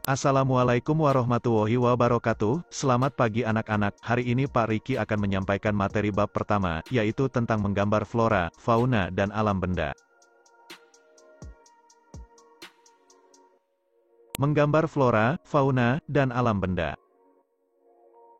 Assalamualaikum warahmatullahi wabarakatuh, selamat pagi anak-anak. Hari ini Pak Riki akan menyampaikan materi bab pertama, yaitu tentang menggambar flora, fauna dan alam benda. Menggambar flora, fauna, dan alam benda.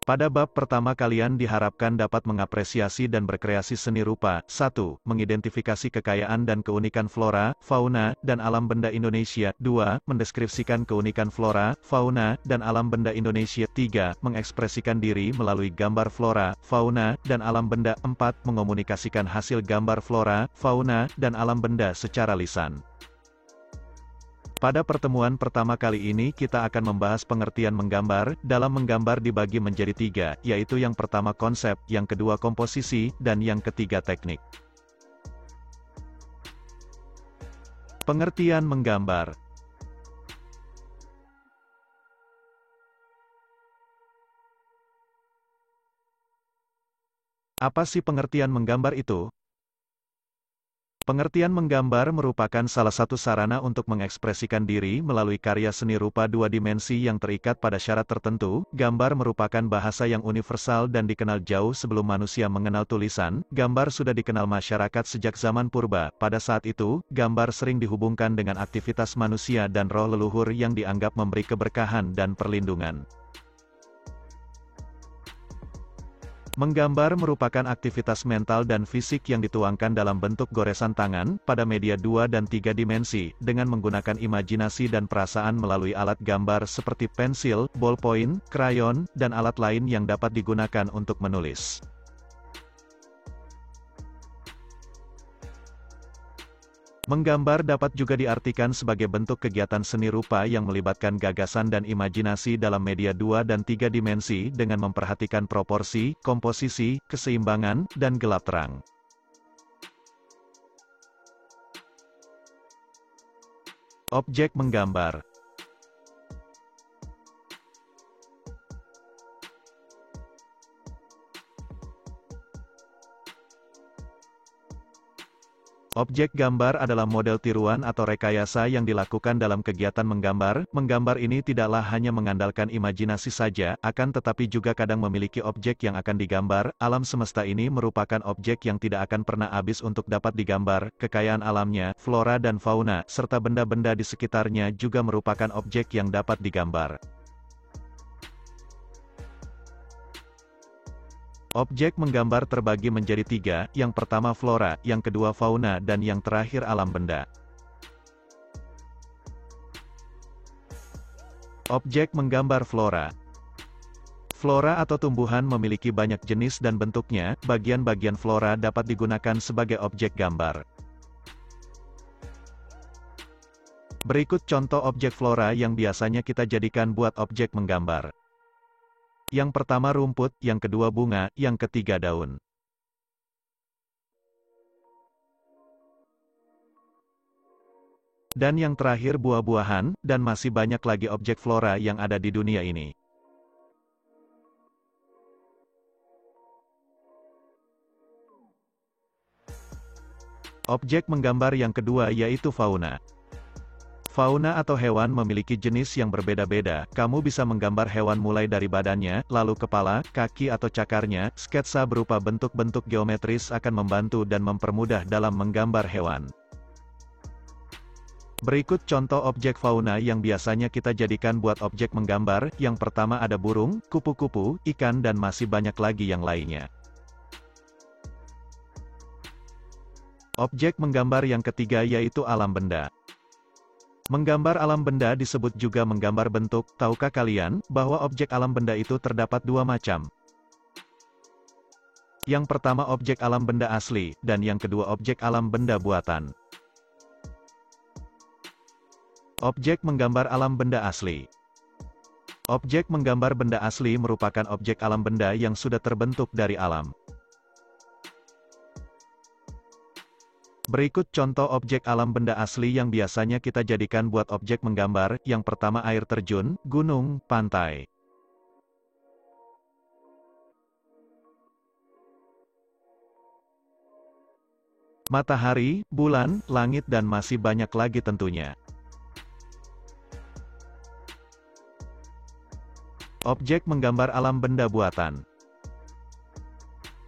Pada bab pertama kalian diharapkan dapat mengapresiasi dan berkreasi seni rupa. 1. Mengidentifikasi kekayaan dan keunikan flora, fauna, dan alam benda Indonesia. 2. Mendeskripsikan keunikan flora, fauna, dan alam benda Indonesia. 3. Mengekspresikan diri melalui gambar flora, fauna, dan alam benda. 4. Mengomunikasikan hasil gambar flora, fauna, dan alam benda secara lisan. Pada pertemuan pertama kali ini kita akan membahas pengertian menggambar. Dalam menggambar dibagi menjadi 3, yaitu yang pertama konsep, yang kedua komposisi, dan yang ketiga teknik. Pengertian menggambar. Apa sih pengertian menggambar itu? Pengertian menggambar merupakan salah satu sarana untuk mengekspresikan diri melalui karya seni rupa dua dimensi yang terikat pada syarat tertentu. Gambar merupakan bahasa yang universal dan dikenal jauh sebelum manusia mengenal tulisan. Gambar sudah dikenal masyarakat sejak zaman purba. Pada saat itu, gambar sering dihubungkan dengan aktivitas manusia dan roh leluhur yang dianggap memberi keberkahan dan perlindungan. Menggambar merupakan aktivitas mental dan fisik yang dituangkan dalam bentuk goresan tangan, pada media 2 dan 3 dimensi, dengan menggunakan imajinasi dan perasaan melalui alat gambar seperti pensil, ballpoint, krayon, dan alat lain yang dapat digunakan untuk menulis. Menggambar dapat juga diartikan sebagai bentuk kegiatan seni rupa yang melibatkan gagasan dan imajinasi dalam media 2 dan 3 dimensi dengan memperhatikan proporsi, komposisi, keseimbangan, dan gelap terang. Objek menggambar. Objek gambar adalah model tiruan atau rekayasa yang dilakukan dalam kegiatan menggambar. Menggambar ini tidaklah hanya mengandalkan imajinasi saja, akan tetapi juga kadang memiliki objek yang akan digambar. Alam semesta ini merupakan objek yang tidak akan pernah habis untuk dapat digambar. Kekayaan alamnya, flora dan fauna, serta benda-benda di sekitarnya juga merupakan objek yang dapat digambar. Objek menggambar terbagi menjadi 3, yang pertama flora, yang kedua fauna, dan yang terakhir alam benda. Objek menggambar flora. Flora atau tumbuhan memiliki banyak jenis dan bentuknya. Bagian-bagian flora dapat digunakan sebagai objek gambar. Berikut contoh objek flora yang biasanya kita jadikan buat objek menggambar. Yang pertama rumput, yang kedua bunga, yang ketiga daun. Dan yang terakhir buah-buahan, dan masih banyak lagi objek flora yang ada di dunia ini. Objek menggambar yang kedua yaitu fauna. Fauna atau hewan memiliki jenis yang berbeda-beda. Kamu bisa menggambar hewan mulai dari badannya, lalu kepala, kaki atau cakarnya. Sketsa berupa bentuk-bentuk geometris akan membantu dan mempermudah dalam menggambar hewan. Berikut contoh objek fauna yang biasanya kita jadikan buat objek menggambar. Yang pertama ada burung, kupu-kupu, ikan dan masih banyak lagi yang lainnya. Objek menggambar yang ketiga yaitu alam benda. Menggambar alam benda disebut juga menggambar bentuk. Tahukah kalian, bahwa objek alam benda itu terdapat dua macam? Yang pertama objek alam benda asli, dan yang kedua objek alam benda buatan. Objek menggambar alam benda asli. Objek menggambar benda asli merupakan objek alam benda yang sudah terbentuk dari alam. Berikut contoh objek alam benda asli yang biasanya kita jadikan buat objek menggambar. Yang pertama air terjun, gunung, pantai. Matahari, bulan, langit dan masih banyak lagi tentunya. Objek menggambar alam benda buatan.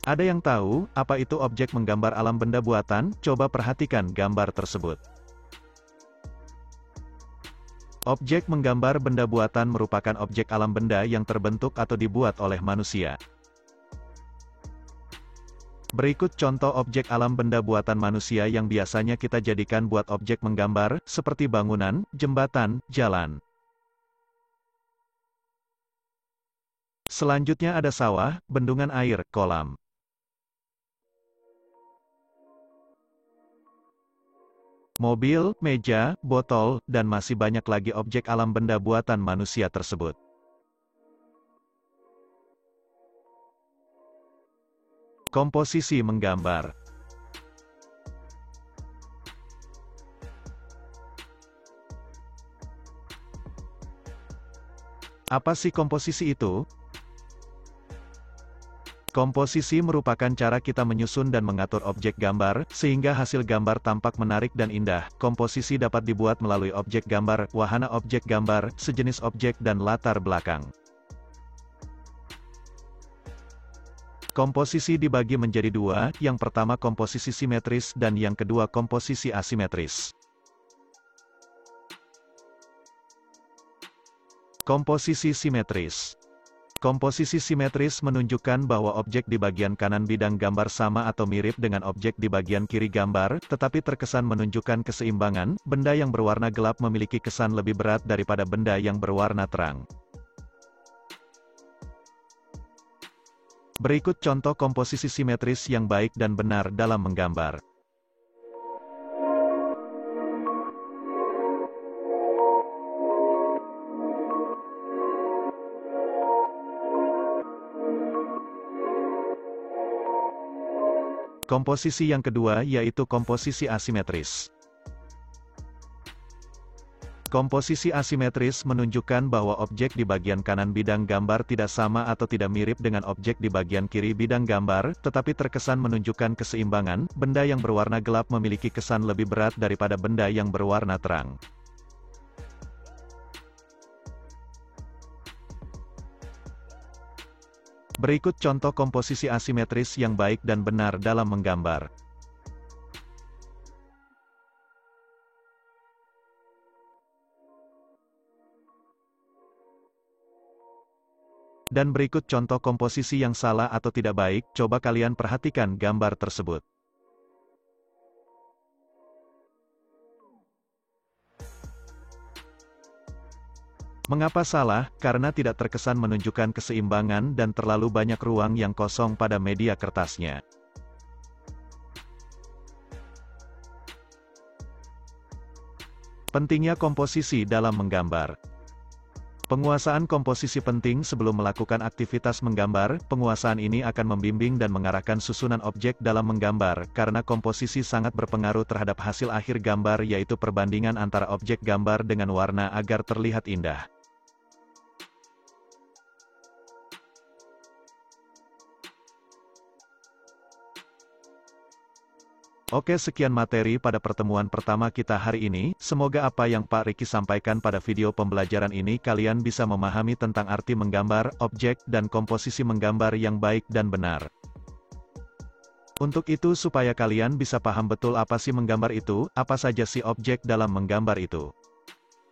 Ada yang tahu, apa itu objek menggambar alam benda buatan? Coba perhatikan gambar tersebut. Objek menggambar benda buatan merupakan objek alam benda yang terbentuk atau dibuat oleh manusia. Berikut contoh objek alam benda buatan manusia yang biasanya kita jadikan buat objek menggambar, seperti bangunan, jembatan, jalan. Selanjutnya ada sawah, bendungan air, kolam. Mobil, meja, botol, dan masih banyak lagi objek alam benda buatan manusia tersebut. Komposisi menggambar. Apa sih komposisi itu? Komposisi merupakan cara kita menyusun dan mengatur objek gambar, sehingga hasil gambar tampak menarik dan indah. Komposisi dapat dibuat melalui objek gambar, wahana objek gambar, sejenis objek dan latar belakang. Komposisi dibagi menjadi dua, yang pertama komposisi simetris dan yang kedua komposisi asimetris. Komposisi simetris. Komposisi simetris menunjukkan bahwa objek di bagian kanan bidang gambar sama atau mirip dengan objek di bagian kiri gambar, tetapi terkesan menunjukkan keseimbangan. Benda yang berwarna gelap memiliki kesan lebih berat daripada benda yang berwarna terang. Berikut contoh komposisi simetris yang baik dan benar dalam menggambar. Komposisi yang kedua yaitu komposisi asimetris. Komposisi asimetris menunjukkan bahwa objek di bagian kanan bidang gambar tidak sama atau tidak mirip dengan objek di bagian kiri bidang gambar, tetapi terkesan menunjukkan keseimbangan. Benda yang berwarna gelap memiliki kesan lebih berat daripada benda yang berwarna terang. Berikut contoh komposisi asimetris yang baik dan benar dalam menggambar. Dan berikut contoh komposisi yang salah atau tidak baik. Coba kalian perhatikan gambar tersebut. Mengapa salah? Karena tidak terkesan menunjukkan keseimbangan dan terlalu banyak ruang yang kosong pada media kertasnya. Pentingnya komposisi dalam menggambar. Penguasaan komposisi penting sebelum melakukan aktivitas menggambar. Penguasaan ini akan membimbing dan mengarahkan susunan objek dalam menggambar, karena komposisi sangat berpengaruh terhadap hasil akhir gambar, yaitu perbandingan antara objek gambar dengan warna agar terlihat indah. Oke, sekian materi pada pertemuan pertama kita hari ini. Semoga apa yang Pak Riki sampaikan pada video pembelajaran ini kalian bisa memahami tentang arti menggambar, objek, dan komposisi menggambar yang baik dan benar. Untuk itu supaya kalian bisa paham betul apa sih menggambar itu, apa saja sih objek dalam menggambar itu.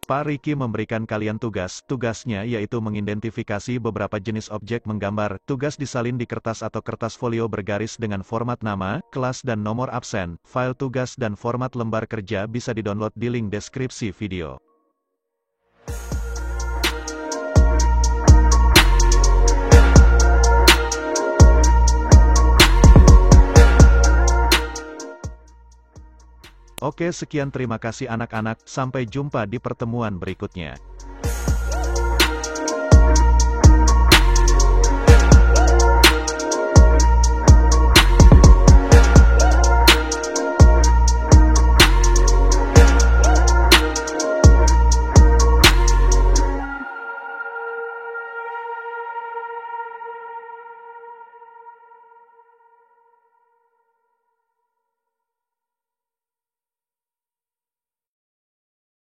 Pak Riki memberikan kalian tugasnya yaitu mengidentifikasi beberapa jenis objek menggambar. Tugas disalin di kertas atau kertas folio bergaris dengan format nama, kelas dan nomor absen. File tugas dan format lembar kerja bisa didownload di link deskripsi video. Oke, sekian, terima kasih anak-anak, sampai jumpa di pertemuan berikutnya.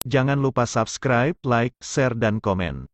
Jangan lupa subscribe, like, share dan komen.